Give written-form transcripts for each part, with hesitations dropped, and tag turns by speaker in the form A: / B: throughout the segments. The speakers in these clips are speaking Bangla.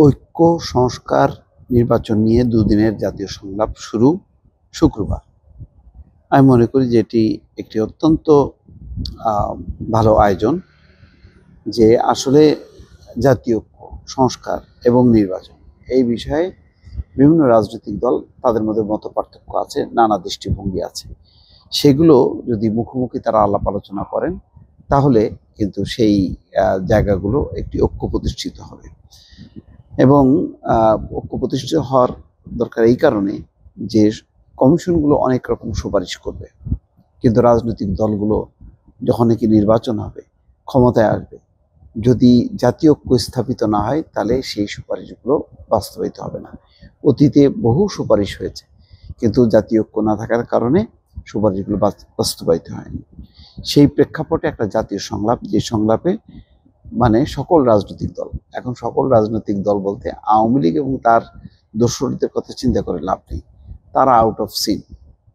A: ঐক্য, সংস্কার, নির্বাচন নিয়ে দুদিনের জাতীয় সংলাপ শুরু শুক্রবার। আমি মনে করি যে এটি একটি অত্যন্ত ভালো আয়োজন, যে আসলে জাতীয় ঐক্য, সংস্কার এবং নির্বাচন এই বিষয়ে বিভিন্ন রাজনৈতিক দল তাদের মধ্যে মতপার্থক্য আছে, নানা দৃষ্টিভঙ্গি আছে। সেগুলো যদি মুখোমুখি তারা আলাপ আলোচনা করেন, তাহলে কিন্তু সেই জায়গাগুলো একটি ঐক্য প্রতিষ্ঠিত হবে। এবং ঐক্য প্রতিষ্ঠিত হওয়ার দরকার এই কারণে যে কমিশনগুলো অনেক রকম সুপারিশ করবে, কিন্তু রাজনৈতিক দলগুলো যখন নাকি নির্বাচন হবে, ক্ষমতায় আসবে, যদি জাতীয় ঐক্য স্থাপিত না হয়, তাহলে সেই সুপারিশগুলো বাস্তবায়িত হবে না। অতীতে বহু সুপারিশ হয়েছে, কিন্তু জাতীয় ঐক্য না থাকার কারণে সুপারিশগুলো বাস্তবায়িত হয়নি। সেই প্রেক্ষাপটে একটা জাতীয় সংলাপ, যে সংলাপে মানে সকল রাজনৈতিক দল, এখন সকল রাজনৈতিক দল বলতে আওয়ামী লীগ এবং তার দোসরদের কথা চিন্তা করে লাভ নেই, তারা আউট অফ সিন,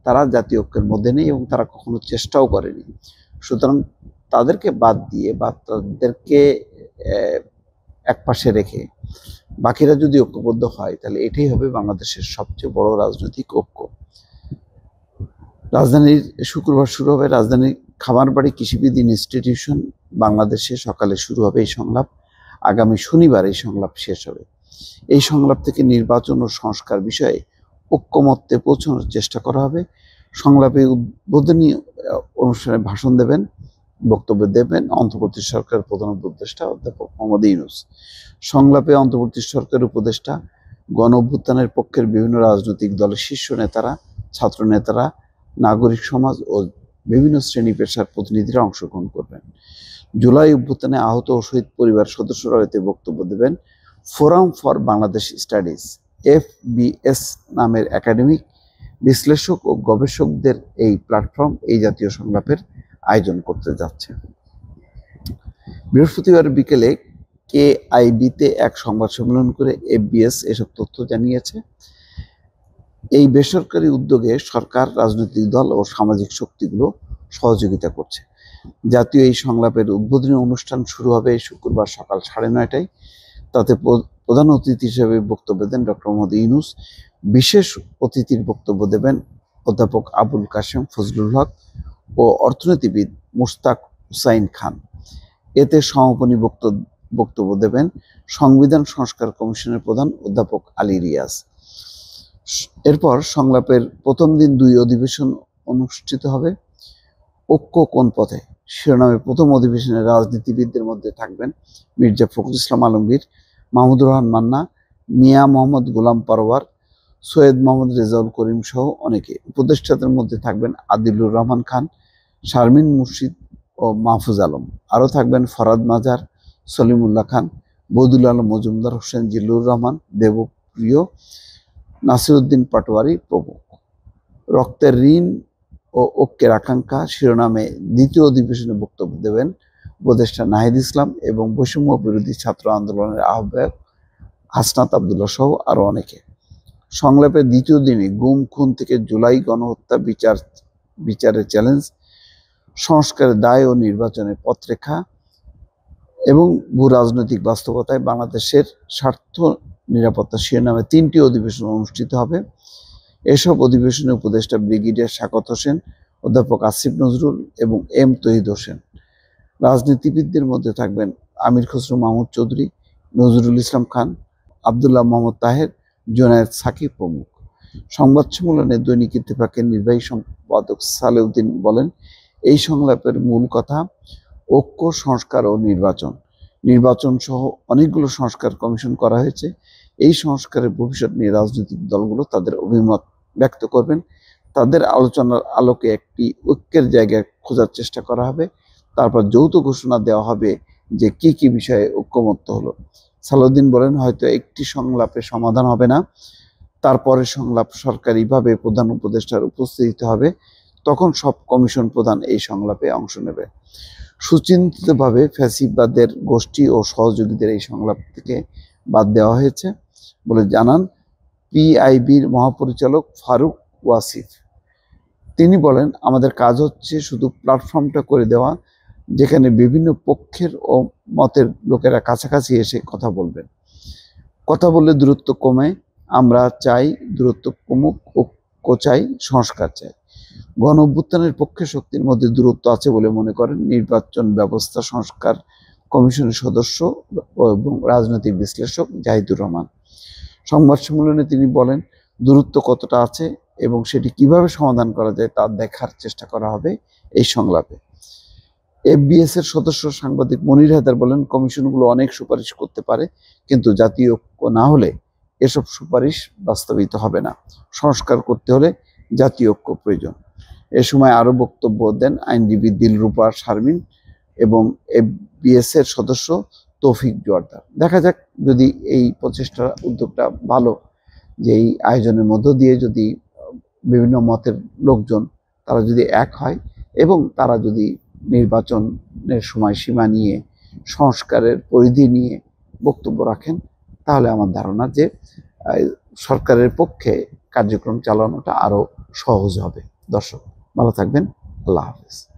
A: তারা জাতীয় ঐক্যের মধ্যে নেই এবং তারা কখনো চেষ্টাও করেনি। সুতরাং তাদেরকে বাদ দিয়ে বা তাদেরকে একপাশে রেখে বাকিরা যদি ঐক্যবদ্ধ হয়, তাহলে এটাই হবে বাংলাদেশের সবচেয়ে বড় রাজনৈতিক ঐক্য। রাজধানীর শুক্রবার শুরু হবে রাজধানীর খামারবাড়ি কৃষিবিদ ইনস্টিটিউশন বাংলাদেশে সকালে শুরু হবে এই সংলাপ। আগামী শনিবার এই সংলাপ শেষ হবে। এই সংলাপ থেকে নির্বাচন ও সংস্কার বিষয়ে ঐক্যমত্যে পৌঁছানোর চেষ্টা করা হবে। সংলাপে উদ্বোধনী অনুষ্ঠানে ভাষণ দেবেন, বক্তব্য দেবেন অন্তর্বর্তী সরকারের প্রধান উপদেষ্টা অধ্যাপক মোহাম্মদ ইউনূস। সংলাপে অন্তর্বর্তী সরকারের উপদেষ্টা, গণ অভ্যুত্থানের পক্ষের বিভিন্ন রাজনৈতিক দলের শীর্ষ নেতারা, ছাত্র নেতারা, নাগরিক সমাজ ও বিভিন্ন শ্রেণী পেশার প্রতিনিধিরা অংশগ্রহণ করবেন। জুলাই অভ্যুত্থানে আহত ও শহীদ পরিবার সদস্যরা এতে বক্তব্য দেবেন। Forum for Bangladesh studies FBS নামের একাডেমিক বিশ্লেষক ও গবেষকদের এই প্ল্যাটফর্ম এই জাতীয় সংলাপের আয়োজন করতে যাচ্ছে। বৃহস্পতিবার বিকেলে KIB-তে এক সংবাদ সম্মেলন করে FBS এসব তথ্য জানিয়েছে। এই বেসরকারি উদ্যোগে সরকার, রাজনৈতিক দল ও সামাজিক শক্তিগুলো সহযোগিতা করছে। জাতীয় এই সংলাপের উদ্বোধনী অনুষ্ঠান শুরু হবে শুক্রবার সকাল 9:30টায়। তাতে প্রধান অতিথি হিসেবে বক্তব্য দেন ডক্টর মোহাম্মদ ইউনূস। বিশেষ অতিথির বক্তব্য দেবেন অধ্যাপক আবুল কাশেম ফজলুল হক ও অর্থনীতিবিদ মুশতাক হুসাইন খান। এতে সমাপনী বক্তব্য দেবেন সংবিধান সংস্কার কমিশনের প্রধান অধ্যাপক আলী রিয়াজ। এরপর সংলাপের প্রথম দিন 2 অধিবেশন অনুষ্ঠিত হবে। ঐক্য কোন পথে শিরোনামে প্রথম অধিবেশনে রাজনীতিবিদদের মধ্যে থাকবেন মির্জা ফখরুল ইসলাম আলমগীর, মাহমুদুর রহমান মান্না, মিয়া মোহাম্মদ গোলাম পরওয়ার, সৈয়দ মোহাম্মদ রেজাউল করিম সহ অনেকে। উপদেষ্টাদের মধ্যে থাকবেন আদিলুর রহমান খান, শারমিন মুর্শিদ ও মাহফুজ আলম। আরও থাকবেন ফরাদ মাজার, সলিমুল্লাহ খান, বদিউল আলম মজুমদার, হোসেন জিল্লুর রহমান, দেবপ্রিয়, নাসিরউদ্দিন পাটোয়ারি প্রমুখ। রক্তের ঋণ ও ঐক্যের আকাঙ্ক্ষা শিরোনামে দ্বিতীয় অধিবেশনে বক্তব্য দেবেন উপদেষ্টা নাহিদ ইসলাম এবং বৈষম্য বিরোধী ছাত্র আন্দোলনের আহ্বায়ক হাসনাত আবদুল্লাহ সহ আরও অনেকে। সংলাপের দ্বিতীয় দিনে গুম খুন থেকে জুলাই গণহত্যা বিচারের চ্যালেঞ্জ, সংস্কারের দায় ও নির্বাচনের পথরেখা এবং ভূ রাজনৈতিক বাস্তবতায় বাংলাদেশের স্বার্থ নিরাপত্তা শিরোনামে 3টি অধিবেশন অনুষ্ঠিত হবে। এসব অধিবেশনে উপদেষ্টা ব্রিগেডিয়ার শাকত হোসেন, অধ্যাপক আসিফ নজরুল এবং তৌহিদ হোসেন। রাজনীতিবিদদের মধ্যে থাকবেন আমির খসরু মাহমুদ চৌধুরী, নজরুল ইসলাম খান, আবদুল্লাহ মোহাম্মদ তাহের, জুনায়েদ সাকিব প্রমুখ। সংবাদ সম্মেলনে দৈনিক ইত্তেফাকের নির্বাহী সম্পাদক সালেউদ্দিন বলেন, এই সংলাপের মূল কথা ঐক্য, সংস্কার ও নির্বাচন সহ অনেকগুলো সংস্কার কমিশন করা হয়েছে। এই সংস্কারের ভবিষ্যৎ নিয়ে রাজনৈতিক দলগুলো তাদের অভিমত ব্যক্ত করবেন। তাদের আলোচনার আলোকে একটি ঐক্যের জায়গা খোঁজার চেষ্টা করা হবে। তারপর যৌথ ঘোষণা দেওয়া হবে যে কি কি বিষয়ে ঐক্যমত্য হলো। সালাউদ্দিন বলেন, হয়তো একটি সংলাপে সমাধান হবে না, তারপরে সংলাপ সরকারিভাবে প্রধান উপদেষ্টার উপস্থিতিতে হবে, তখন সব কমিশন প্রধান এই সংলাপে অংশ নেবে। সুচিন্তিতভাবে ফ্যাসিবাদের গোষ্ঠী ও সহযোগীদের এই সংলাপ থেকে বাদ দেওয়া হয়েছে বলে জানান PIBর মহাপরিচালক ফারুক ওয়াসিফ। তিনি বলেন, আমাদের কাজ হচ্ছে শুধু প্ল্যাটফর্মটা করে দেওয়া, যেখানে বিভিন্ন পক্ষের ও মতের লোকেরা কাছাকাছি এসে কথা বলবেন। কথা বললে দূরত্ব কমে, আমরা চাই দূরত্ব কমুক, ঐক্য চাই, সংস্কার চাই। গণ অভ্যুত্থানের পক্ষে শক্তির মধ্যে দূরত্ব আছে বলে মনে করেন নির্বাচন ব্যবস্থা সংস্কার কমিশনের সদস্য এবং রাজনৈতিক বিশ্লেষক জাহিদুর রহমান। সংবাদ সম্মেলনে তিনি বলেন, দূরত্ব কতটা আছে এবং সেটি কিভাবে সমাধান করা যায় তা দেখার চেষ্টা করা হবে এই সংলাপে। এফবিএস এর সদস্য সাংবাদিক মনির হায়দার বলেন, কমিশনগুলো অনেক সুপারিশ করতে পারে, কিন্তু জাতীয় ঐক্য না হলে এসব সুপারিশ বাস্তবায়িত হবে না। সংস্কার করতে হলে জাতীয় ঐক্য প্রয়োজন। এ সময় আরো বক্তব্য দেন আইনজীবী দিলরুবা শারমিন এবং এফবিএস এর সদস্য তৌফিক জোয়ারদার। দেখা যাক যদি এই প্রচেষ্টা উদ্যোগটা ভালো, যে এই আয়োজনের মধ্য দিয়ে যদি বিভিন্ন মতের লোকজন তারা যদি এক হয় এবং তারা যদি নির্বাচনের সময়সীমা নিয়ে সংস্কারের পরিধি নিয়ে বক্তব্য রাখেন, তাহলে আমার ধারণা যে সরকারের পক্ষে কার্যক্রম চালানোটা আরো সহজ হবে। দর্শক ভালো থাকবেন, আল্লাহ হাফেজ।